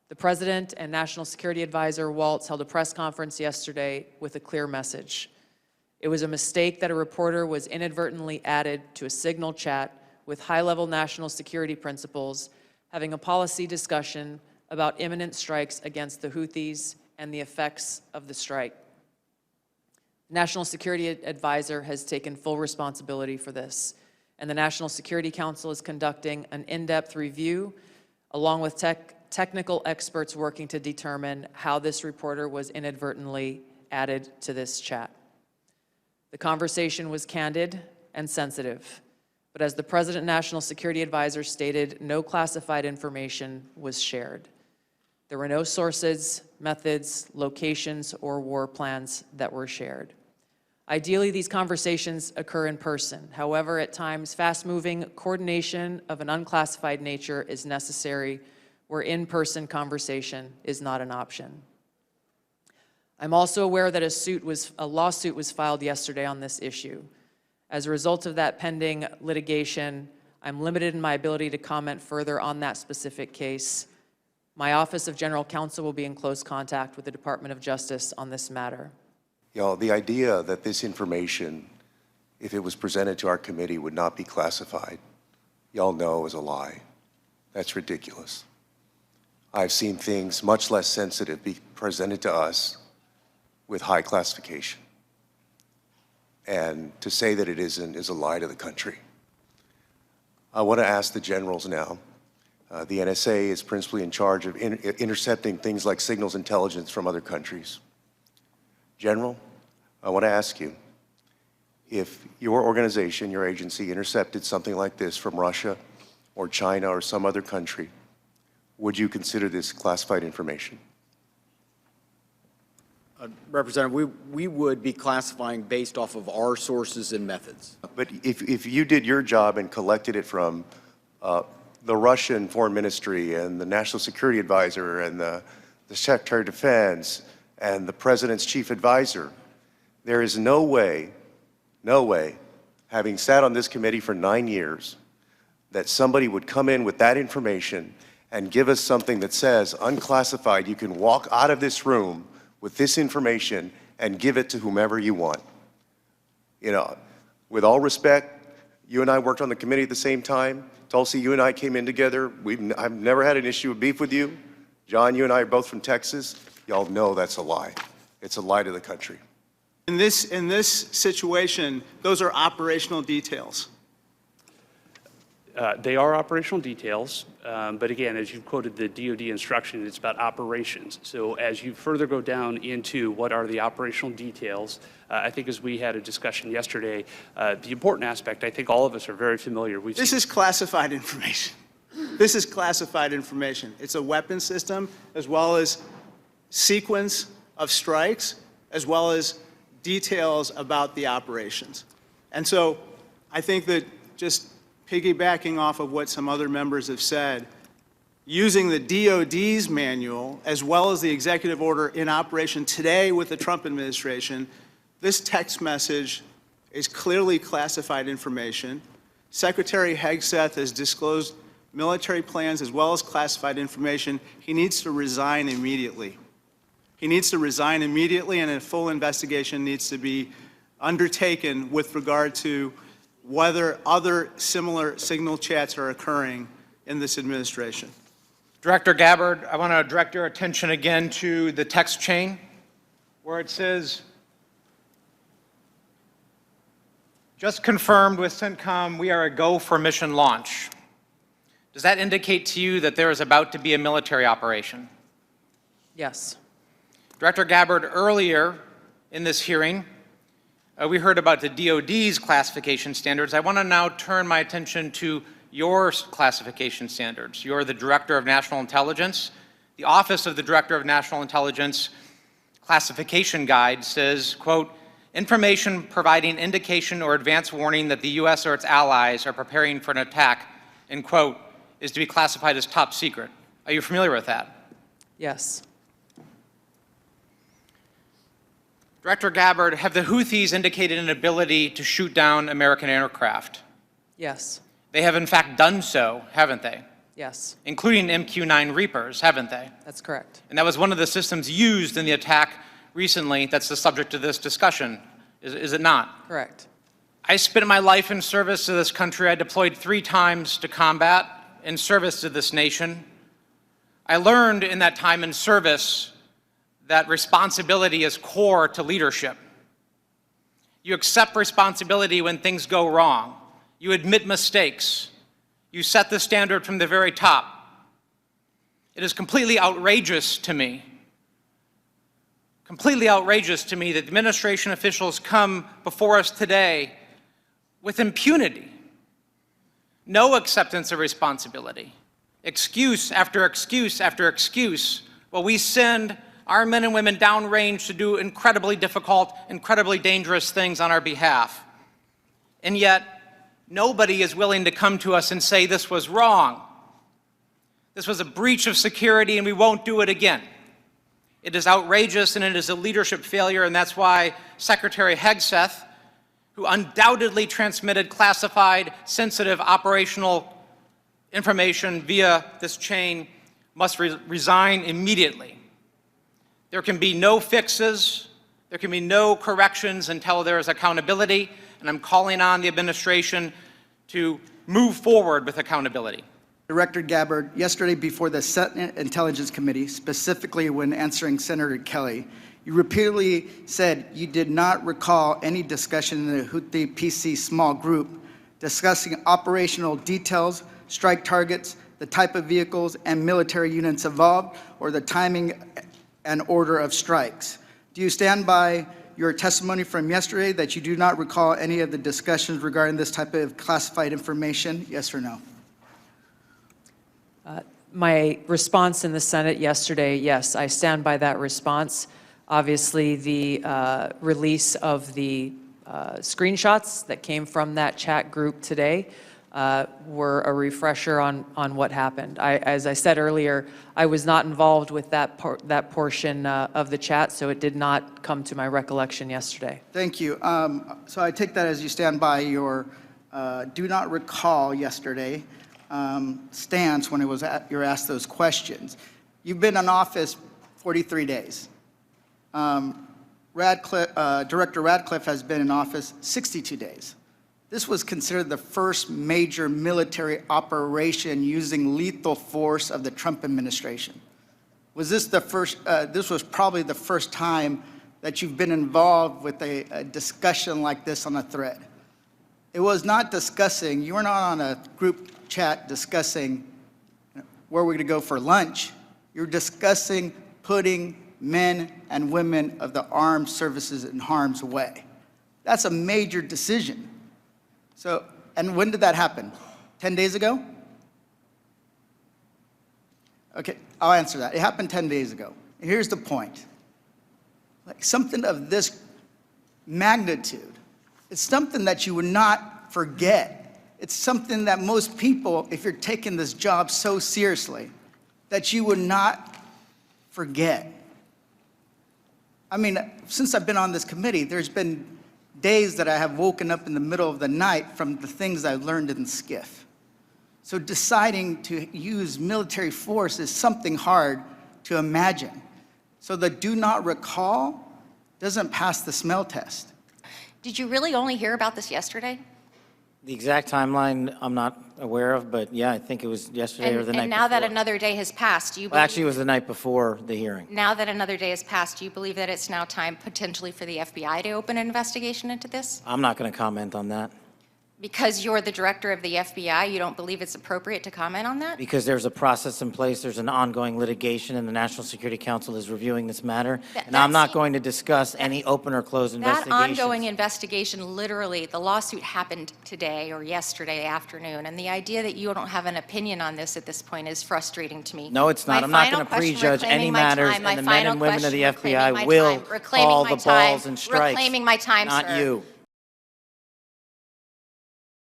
The President and National Security Advisor Waltz held a press conference yesterday with a clear message. It was a mistake that a reporter was inadvertently added to a Signal chat with high-level national security principals having a policy discussion about imminent strikes against the Houthis and the effects of the strike. The National Security Advisor has taken full responsibility for this, and the National Security Council is conducting an in-depth review along with technical experts working to determine how this reporter was inadvertently added to this chat. The conversation was candid and sensitive, but as the President and National Security Advisor stated, no classified information was shared. There were no sources, methods, locations, or war plans that were shared. Ideally, these conversations occur in person. However, at times, fast-moving coordination of an unclassified nature is necessary where in-person conversation is not an option. I'm also aware that a lawsuit was filed yesterday on this issue. As a result of that pending litigation, I'm limited in my ability to comment further on that specific case. My Office of General Counsel will be in close contact with the Department of Justice on this matter. Y'all, the idea that this information, if it was presented to our committee, would not be classified, y'all know is a lie. That's ridiculous. I've seen things much less sensitive be presented to us with high classification. And to say that it isn't is a lie to the country. I want to ask the generals now. The NSA is principally in charge of intercepting things like signals intelligence from other countries. General, I want to ask you, if your organization, your agency, intercepted something like this from Russia or China or some other country, would you consider this classified information? Representative, we would be classifying based off of our sources and methods. But if you did your job and collected it from the Russian Foreign Ministry and the National Security Advisor and the Secretary of Defense and the President's Chief Advisor, there is no way, having sat on this committee for 9 years, that somebody would come in with that information and give us something that says, unclassified, you can walk out of this room with this information and give it to whomever you want. You know, with all respect, you and I worked on the committee at the same time. Tulsi, you and I came in together. I've never had an issue of beef with you. John, you and I are both from Texas. Y'all know that's a lie. It's a lie to the country. In this situation, those are operational details. They are operational details, but again, as you quoted the DoD instruction, it's about operations. So as you further go down into what are the operational details, I think as we had a discussion yesterday, the important aspect, I think all of us are very familiar. This is classified information. This is classified information. It's a weapon system, as well as sequence of strikes, as well as details about the operations. And so I think that just piggybacking off of what some other members have said, using the DoD's manual as well as the executive order in operation today with the Trump administration, this text message is clearly classified information. Secretary Hegseth has disclosed military plans as well as classified information. He needs to resign immediately. He needs to resign immediately, and a full investigation needs to be undertaken with regard to whether other similar signal chats are occurring in this administration. Director Gabbard, I want to direct your attention again to the text chain where it says, just confirmed with CENTCOM, we are a go for mission launch. Does that indicate to you that there is about to be a military operation? Yes. Director Gabbard, earlier in this hearing, we heard about the DoD's classification standards. I want to now turn my attention to your classification standards. You're the Director of National Intelligence. The Office of the Director of National Intelligence classification guide says, quote, information providing indication or advance warning that the U.S. or its allies are preparing for an attack, end quote, is to be classified as top secret. Are you familiar with that? Yes. Director Gabbard, have the Houthis indicated an ability to shoot down American aircraft? Yes. They have in fact done so, haven't they? Yes, including MQ-9 Reapers, haven't they? that's correct. And that was one of the systems used in the attack recently that's the subject of this discussion, is it not? Correct. I spent my life in service to this country. I deployed 3 times to combat in service to this nation. I learned in that time in service that responsibility is core to leadership. You accept responsibility when things go wrong. You admit mistakes. You set the standard from the very top. It is completely outrageous to me that administration officials come before us today with impunity, no acceptance of responsibility, excuse after excuse after excuse, while we send our men and women downrange to do incredibly difficult, incredibly dangerous things on our behalf. And yet, nobody is willing to come to us and say this was wrong. This was a breach of security and we won't do it again. It is outrageous and it is a leadership failure, and that's why Secretary Hegseth, who undoubtedly transmitted classified, sensitive operational information via this chain, must resign immediately. There can be no fixes, there can be no corrections until there is accountability, and I'm calling on the administration to move forward with accountability. Director Gabbard, yesterday before the Senate Intelligence Committee, specifically when answering Senator Kelly, you repeatedly said you did not recall any discussion in the Houthi PC small group discussing operational details, strike targets, the type of vehicles and military units involved, or the timing and order of strikes. Do you stand by your testimony from yesterday that you do not recall any of the discussions regarding this type of classified information? Yes or no? My response in the Senate yesterday, yes, I stand by that response. Obviously, the release of the screenshots that came from that chat group today were a refresher on what happened. As I said earlier, I was not involved with that portion of the chat, so it did not come to my recollection yesterday. Thank you. So I take that as you stand by your do not recall yesterday stance when you're asked those questions. You've been in office 43 days. Director Radcliffe has been in office 62 days. This was considered the first major military operation using lethal force of the Trump administration. Was this the first, this was probably the first time that you've been involved with a discussion like this on a thread. It was not discussing, you were not on a group chat discussing where we're gonna go for lunch. You're discussing putting men and women of the armed services in harm's way. That's a major decision. So, and when did that happen? 10 days ago? Okay, I'll answer that. It happened 10 days ago. And here's the point. Like something of this magnitude, it's something that you would not forget. It's something that most people, if you're taking this job so seriously, that you would not forget. I mean, since I've been on this committee, there's been days that I have woken up in the middle of the night from the things I learned in SCIF. So deciding to use military force is something hard to imagine. So the do not recall doesn't pass the smell test. Did you really only hear about this yesterday? The exact timeline I'm not aware of, but yeah, I think it was yesterday or the night before. And now that another day has passed, do you believe... Well, actually, it was the night before the hearing. Now that another day has passed, do you believe that it's now time potentially for the FBI to open an investigation into this? I'm not going to comment on that. Because you're the director of the FBI, you don't believe it's appropriate to comment on that? Because there's a process in place, there's an ongoing litigation, and the National Security Council is reviewing this matter. And I'm not going to discuss any open or closed investigations. That ongoing investigation, literally, the lawsuit happened today or yesterday afternoon, and the idea that you don't have an opinion on this at this point is frustrating to me. No, it's not. I'm not going to prejudge any matters, and the men and women of the FBI will call the balls and strikes. Reclaiming my time, not sir. you.